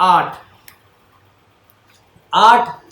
8। 8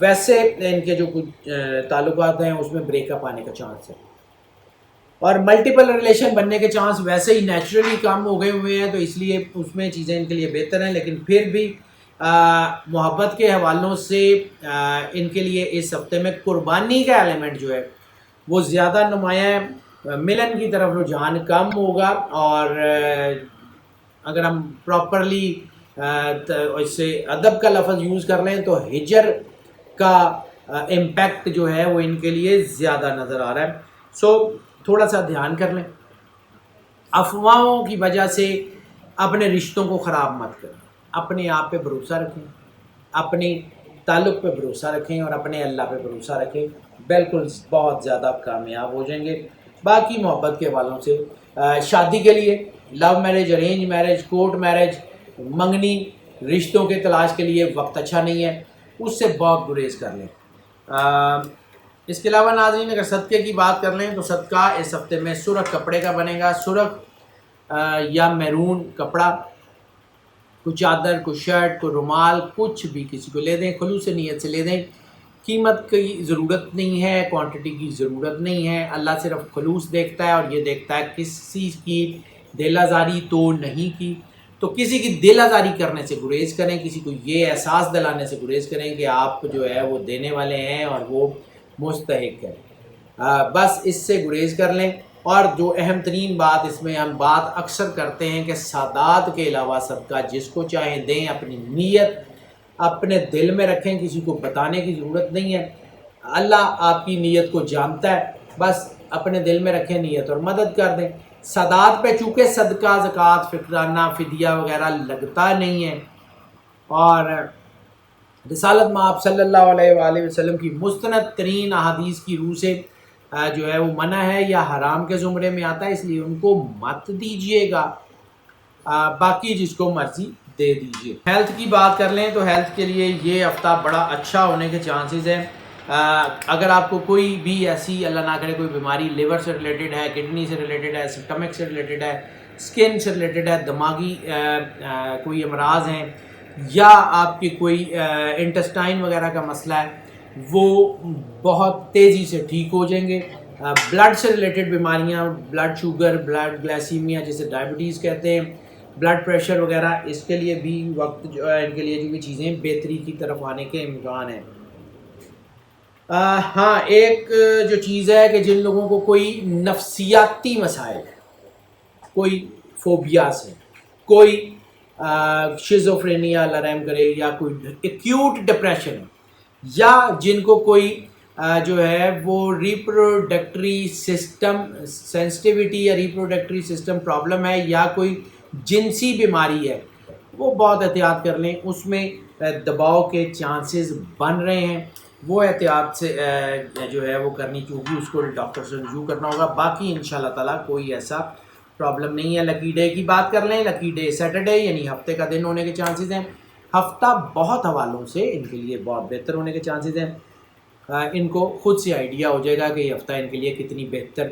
ویسے ان کے جو کچھ تعلقات ہیں اس میں بریک اپ آنے کا چانس ہے، اور ملٹیپل ریلیشن بننے کے چانس ویسے ہی نیچرلی کم ہو گئے ہوئے ہیں، تو اس لیے اس میں چیزیں ان کے لیے بہتر ہیں، لیکن پھر بھی محبت کے حوالوں سے ان کے لیے اس ہفتے میں قربانی کا ایلیمنٹ جو ہے وہ زیادہ نمایاں ہے، ملن کی طرف رجحان کم ہوگا، اور اگر ہم پراپرلی اس سے ادب کا لفظ یوز کر لیں تو ہجر کا امپیکٹ جو ہے وہ ان کے لیے زیادہ نظر آ رہا ہے. سو تھوڑا سا دھیان کر لیں، افواہوں کی وجہ سے اپنے رشتوں کو خراب مت کریں، اپنے آپ پہ بھروسہ رکھیں، اپنے تعلق پہ بھروسہ رکھیں اور اپنے اللہ پہ بھروسہ رکھیں، بالکل بہت زیادہ کامیاب ہو جائیں گے. باقی محبت کے والوں سے شادی کے لیے، love marriage, arrange marriage, court marriage, منگنی رشتوں کے تلاش کے لیے وقت اچھا نہیں ہے، اس سے بہت گریز کر لیں. اس کے علاوہ ناظرین اگر صدقے کی بات کر لیں تو صدقہ اس ہفتے میں سرخ کپڑے کا بنے گا، سرخ یا میرون کپڑا، کوئی چادر، کوئی شرٹ، کوئی رومال، کچھ بھی کسی کو لے دیں، خلوص نیت سے لے دیں. قیمت کی ضرورت نہیں ہے، کوانٹٹی کی ضرورت نہیں ہے، اللہ صرف خلوص دیکھتا ہے اور یہ دیکھتا ہے کسی کی دل آزاری تو نہیں کی. تو کسی کی دل آزاری کرنے سے گریز کریں، کسی کو یہ احساس دلانے سے گریز کریں کہ آپ جو ہے وہ دینے والے ہیں اور وہ مستحق ہے. بس اس سے گریز کر لیں. اور جو اہم ترین بات اس میں ہم بات اکثر کرتے ہیں کہ سادات کے علاوہ صدقہ جس کو چاہیں دیں، اپنی نیت اپنے دل میں رکھیں، کسی کو بتانے کی ضرورت نہیں ہے، اللہ آپ کی نیت کو جانتا ہے، بس اپنے دل میں رکھیں نیت اور مدد کر دیں. سادات پہ چونکہ صدقہ، زکوٰۃ، فطرانہ، فدیہ وغیرہ لگتا نہیں ہے، اور رسالت مآب صلی اللہ علیہ وآلہ وسلم کی مستند ترین احادیث کی روح سے جو ہے وہ منع ہے یا حرام کے زمرے میں آتا ہے، اس لیے ان کو مت دیجیے گا، باقی جس کو مرضی دے دیجیے. ہیلتھ کی بات کر لیں تو ہیلتھ کے لیے یہ ہفتہ بڑا اچھا ہونے کے چانسز ہیں. اگر آپ کو کوئی بھی ایسی اللہ نہ کرے کوئی بیماری لیور سے ریلیٹڈ ہے، کڈنی سے ریلیٹڈ ہے، سٹمک سے ریلیٹڈ ہے، اسکن سے ریلیٹڈ ہے، دماغی کوئی امراض ہیں، یا آپ کی کوئی انٹسٹائن وغیرہ کا مسئلہ ہے، وہ بہت تیزی سے ٹھیک ہو جائیں گے. بلڈ سے ریلیٹڈ بیماریاں، بلڈ شوگر، بلڈ گلیسیمیا جسے ڈائبٹیز کہتے ہیں، بلڈ پریشر وغیرہ، اس کے لیے بھی وقت جو ہے ان کے لیے جو بھی چیزیں بہتری کی طرف آنے کے امکان ہیں. ہاں ایک جو چیز ہے کہ جن لوگوں کو کوئی نفسیاتی مسائل، کوئی فوبیاز ہیں، کوئی شیزوفرینیا اللہ رحم کرے، یا کوئی ایکیوٹ ڈپریشن ہے، یا جن کو کوئی جو ہے وہ ریپروڈکٹری سسٹم سینسٹیوٹی یا ریپروڈکٹری سسٹم پرابلم ہے، یا کوئی جنسی بیماری ہے، وہ بہت احتیاط کر لیں. اس میں دباؤ کے چانسز بن رہے ہیں، وہ احتیاط سے جو ہے وہ کرنی چاہیے، اس کو ڈاکٹر سے رجوع کرنا ہوگا. باقی انشاءاللہ تعالیٰ کوئی ایسا پرابلم نہیں ہے. لکی ڈے کی بات کر لیں، لکی ڈے سیٹرڈے یعنی ہفتے کا دن ہونے کے چانسز ہیں. ہفتہ بہت حوالوں سے ان کے لیے بہت بہتر ہونے کے چانسز ہیں. ان کو خود سے آئیڈیا ہو جائے گا کہ یہ ہفتہ ان کے لیے کتنی بہتر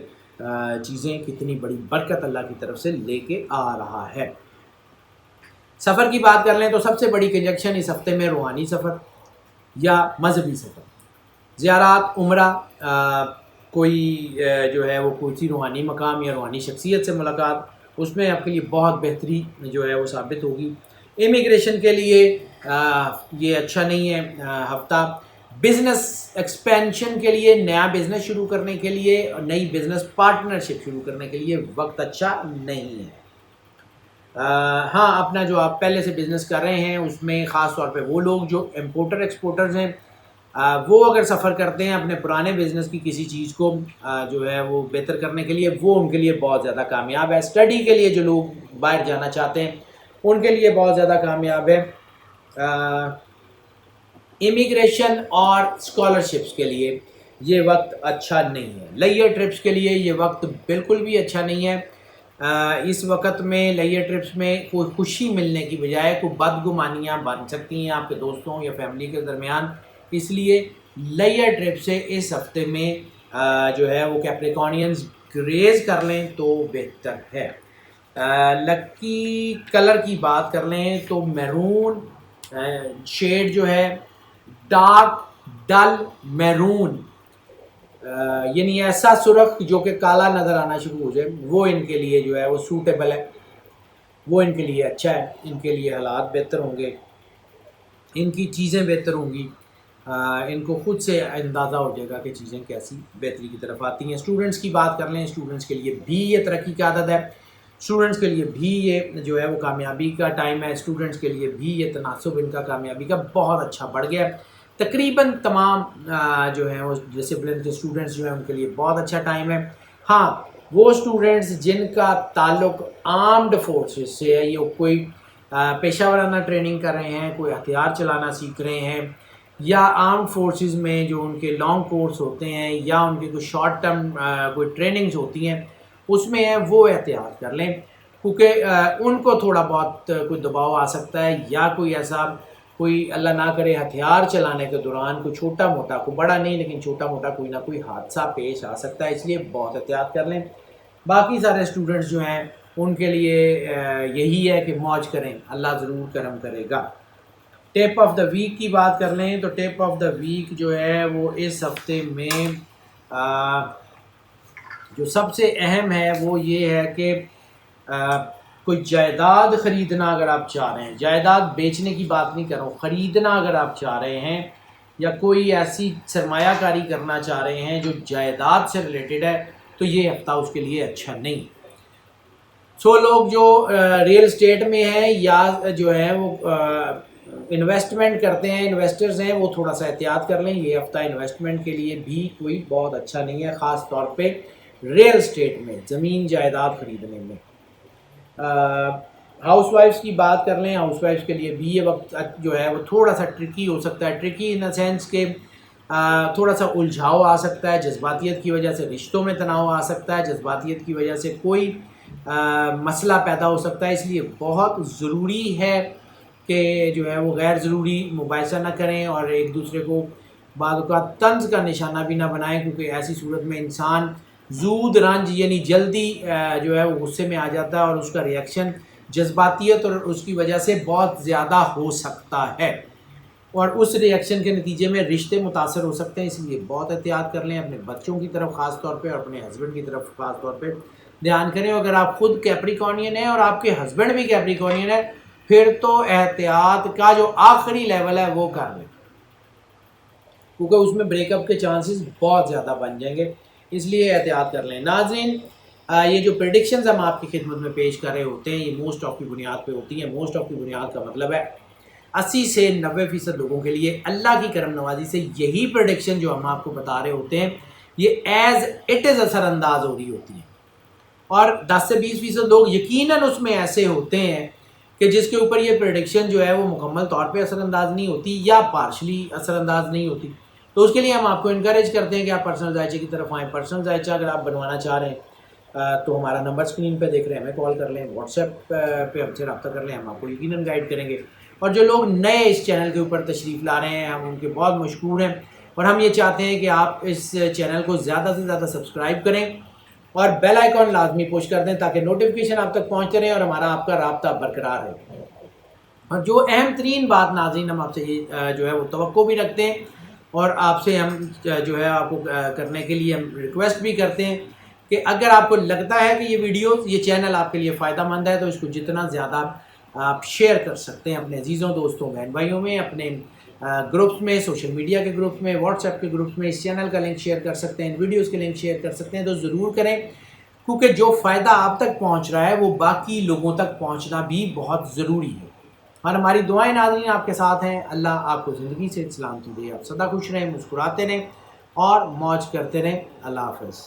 چیزیں، کتنی بڑی برکت اللہ کی طرف سے لے کے آ رہا ہے. سفر کی بات کر لیں تو سب سے بڑی کنجکشن اس ہفتے میں روحانی سفر یا مذہبی سفر، زیارات، عمرہ، کوئی جو ہے وہ کوئی روحانی مقام یا روحانی شخصیت سے ملاقات، اس میں آپ کے لیے بہت بہتری جو ہے وہ ثابت ہوگی. امیگریشن کے لیے یہ اچھا نہیں ہے ہفتہ. بزنس ایکسپینشن کے لیے، نیا بزنس شروع کرنے کے لیے اور نئی بزنس پارٹنرشپ شروع کرنے کے لیے وقت اچھا نہیں ہے. ہاں اپنا جو آپ پہلے سے بزنس کر رہے ہیں اس میں خاص طور پہ وہ لوگ جو امپورٹر ایکسپورٹرز ہیں، وہ اگر سفر کرتے ہیں اپنے پرانے بزنس کی کسی چیز کو جو ہے وہ بہتر کرنے کے لیے، وہ ان کے لیے بہت زیادہ کامیاب ہے. اسٹڈی کے لیے جو لوگ باہر جانا چاہتے ہیں ان کے لیے بہت زیادہ کامیاب ہے. امیگریشن اور اسکالرشپس کے لیے یہ وقت اچھا نہیں ہے. لیئر ٹرپس کے لیے یہ وقت بالکل بھی اچھا نہیں ہے. اس وقت میں لیئر ٹرپس میں کوئی خوشی ملنے کی بجائے کوئی بدگمانیاں بن سکتی ہیں آپ کے دوستوں یا فیملی کے درمیان، اس لیے لیئر ٹرپ سے اس ہفتے میں جو ہے وہ کیپریکونینز گریز کر لیں تو بہتر ہے. لکی کلر کی بات کر لیں تو میرون شیڈ جو ہے ڈارک ڈل میرون، یعنی ایسا سرخ جو کہ کالا نظر آنا شروع ہو جائے، وہ ان کے لیے جو ہے وہ سوٹیبل ہے، وہ ان کے لیے اچھا ہے، ان کے لیے حالات بہتر ہوں گے، ان کی چیزیں بہتر ہوں گی، ان کو خود سے اندازہ ہو جائے گا کہ چیزیں کیسی بہتری کی طرف آتی ہیں۔ اسٹوڈنٹس کی بات کر لیں، اسٹوڈنٹس کے لیے بھی یہ ترقی کا عدد ہے، اسٹوڈنٹس کے لیے بھی یہ جو ہے وہ کامیابی کا ٹائم ہے، اسٹوڈنٹس کے لیے بھی یہ تناسب ان کا کامیابی کا بہت اچھا بڑھ گیا ہے۔ تقریباً تمام جو ہیں وہ ڈسپلن کے اسٹوڈنٹس جو ہیں ان کے لیے بہت اچھا ٹائم ہے۔ ہاں، وہ اسٹوڈنٹس جن کا تعلق آرمڈ فورسز سے ہے، یہ کوئی پیشہ ورانہ ٹریننگ کر رہے ہیں، کوئی ہتھیار چلانا سیکھ رہے ہیں، یا آرم فورسز میں جو ان کے لانگ کورس ہوتے ہیں یا ان کے کوئی شارٹ ٹرم کوئی ٹریننگز ہوتی ہیں اس میں ہیں، وہ احتیاط کر لیں، کیونکہ ان کو تھوڑا بہت کوئی دباؤ آ سکتا ہے، یا کوئی ایسا کوئی اللہ نہ کرے ہتھیار چلانے کے دوران کوئی چھوٹا موٹا، کوئی بڑا نہیں لیکن چھوٹا موٹا کوئی نہ کوئی حادثہ پیش آ سکتا ہے، اس لیے بہت احتیاط کر لیں۔ باقی سارے اسٹوڈنٹس جو ہیں ان کے لیے یہی ہے کہ موج کریں، اللہ ضرور کرم کرے گا۔ ٹپ آف دا ویک کی بات کر لیں تو ٹپ آف دا ویک جو ہے وہ اس ہفتے میں جو سب سے اہم ہے وہ یہ ہے کہ کوئی جائیداد خریدنا اگر آپ چاہ رہے ہیں، جائیداد بیچنے کی بات نہیں کر رہا ہوں، خریدنا اگر آپ چاہ رہے ہیں یا کوئی ایسی سرمایہ کاری کرنا چاہ رہے ہیں جو جائیداد سے ریلیٹڈ ہے، تو یہ ہفتہ اس کے لیے اچھا نہیں۔ لوگ جو ریل اسٹیٹ میں ہیں یا جو ہے وہ انویسٹمنٹ کرتے ہیں، انویسٹرز ہیں، وہ تھوڑا سا احتیاط کر لیں، یہ ہفتہ انویسٹمنٹ کے لیے بھی کوئی بہت اچھا نہیں ہے، خاص طور پہ ریل اسٹیٹ میں، زمین جائیداد خریدنے میں۔ ہاؤس وائفس کی بات کر لیں، ہاؤس وائفس کے لیے بھی یہ وقت جو ہے وہ تھوڑا سا ٹرکی ہو سکتا ہے، ٹرکی ان دا سینس کہ تھوڑا سا الجھاؤ آ سکتا ہے، جذباتیت کی وجہ سے رشتوں میں تناؤ آ سکتا ہے، جذباتیت کی وجہ سے کوئی مسئلہ پیدا ہو سکتا ہے، اس لیے بہت ضروری ہے کہ جو ہے وہ غیر ضروری مباحثہ نہ کریں اور ایک دوسرے کو بعض اوقات طنز کا نشانہ بھی نہ بنائیں، کیونکہ ایسی صورت میں انسان زود رنج یعنی جلدی جو ہے وہ غصے میں آ جاتا ہے اور اس کا ریئیکشن جذباتیت اور اس کی وجہ سے بہت زیادہ ہو سکتا ہے، اور اس ریئیکشن کے نتیجے میں رشتے متاثر ہو سکتے ہیں، اس لیے بہت احتیاط کر لیں، اپنے بچوں کی طرف خاص طور پہ اور اپنے ہسبینڈ کی طرف خاص طور پہ دھیان کریں۔ اگر آپ خود کیپریکونین ہیں اور آپ کے ہسبینڈ بھی کیپریکونین ہے، پھر تو احتیاط کا جو آخری لیول ہے وہ کر لیں، کیونکہ اس میں بریک اپ کے چانسز بہت زیادہ بن جائیں گے، اس لیے احتیاط کر لیں۔ ناظرین، یہ جو پریڈکشنز ہم آپ کی خدمت میں پیش کر رہے ہوتے ہیں، یہ موسٹ آف کی بنیاد پہ ہوتی ہیں۔ موسٹ آف کی بنیاد کا مطلب ہے 80 سے 90% لوگوں کے لیے اللہ کی کرم نوازی سے یہی پریڈکشن جو ہم آپ کو بتا رہے ہوتے ہیں یہ ایز اٹ از اثر انداز ہو رہی ہوتی ہیں، اور 10 سے 20% لوگ یقیناً اس میں ایسے ہوتے ہیں کہ جس کے اوپر یہ پریڈکشن جو ہے وہ مکمل طور پہ اثر انداز نہیں ہوتی یا پارشلی اثر انداز نہیں ہوتی، تو اس کے لیے ہم آپ کو انکریج کرتے ہیں کہ آپ پرسنل ذائچے کی طرف آئیں۔ پرسنل ذائچہ اگر آپ بنوانا چاہ رہے ہیں تو ہمارا نمبر اسکرین پہ دیکھ رہے ہیں، ہمیں کال کر لیں، واٹس ایپ پہ ہم سے رابطہ کر لیں، ہم آپ کو یقیناً گائیڈ کریں گے۔ اور جو لوگ نئے اس چینل کے اوپر تشریف لا رہے ہیں، ہم ان کے بہت مشکور ہیں، اور ہم یہ چاہتے ہیں کہ آپ اس چینل کو زیادہ سے زیادہ سبسکرائب کریں اور بیل آئیکن لازمی پوش کر دیں تاکہ نوٹیفیکیشن آپ تک پہنچتے رہیں اور ہمارا آپ کا رابطہ برقرار رہے۔ اور جو اہم ترین بات ناظرین ہم آپ سے یہ جو ہے وہ توقع بھی رکھتے ہیں اور آپ سے ہم جو ہے آپ کو کرنے کے لیے ہم ریکویسٹ بھی کرتے ہیں کہ اگر آپ کو لگتا ہے کہ یہ ویڈیو یہ چینل آپ کے لیے فائدہ مند ہے تو اس کو جتنا زیادہ آپ شیئر کر سکتے ہیں اپنے عزیزوں دوستوں بہن بھائیوں میں، اپنے گروپس میں، سوشل میڈیا کے گروپس میں، واٹس ایپ کے گروپس میں، اس چینل کا لنک شیئر کر سکتے ہیں، ویڈیوز کے لنک شیئر کر سکتے ہیں، تو ضرور کریں، کیونکہ جو فائدہ آپ تک پہنچ رہا ہے وہ باقی لوگوں تک پہنچنا بھی بہت ضروری ہے۔ اور ہماری دعائیں ناظرین آپ کے ساتھ ہیں، اللہ آپ کو زندگی سے سلامتی دے، آپ سدا خوش رہیں، مسکراتے رہیں اور موج کرتے رہیں۔ اللہ حافظ۔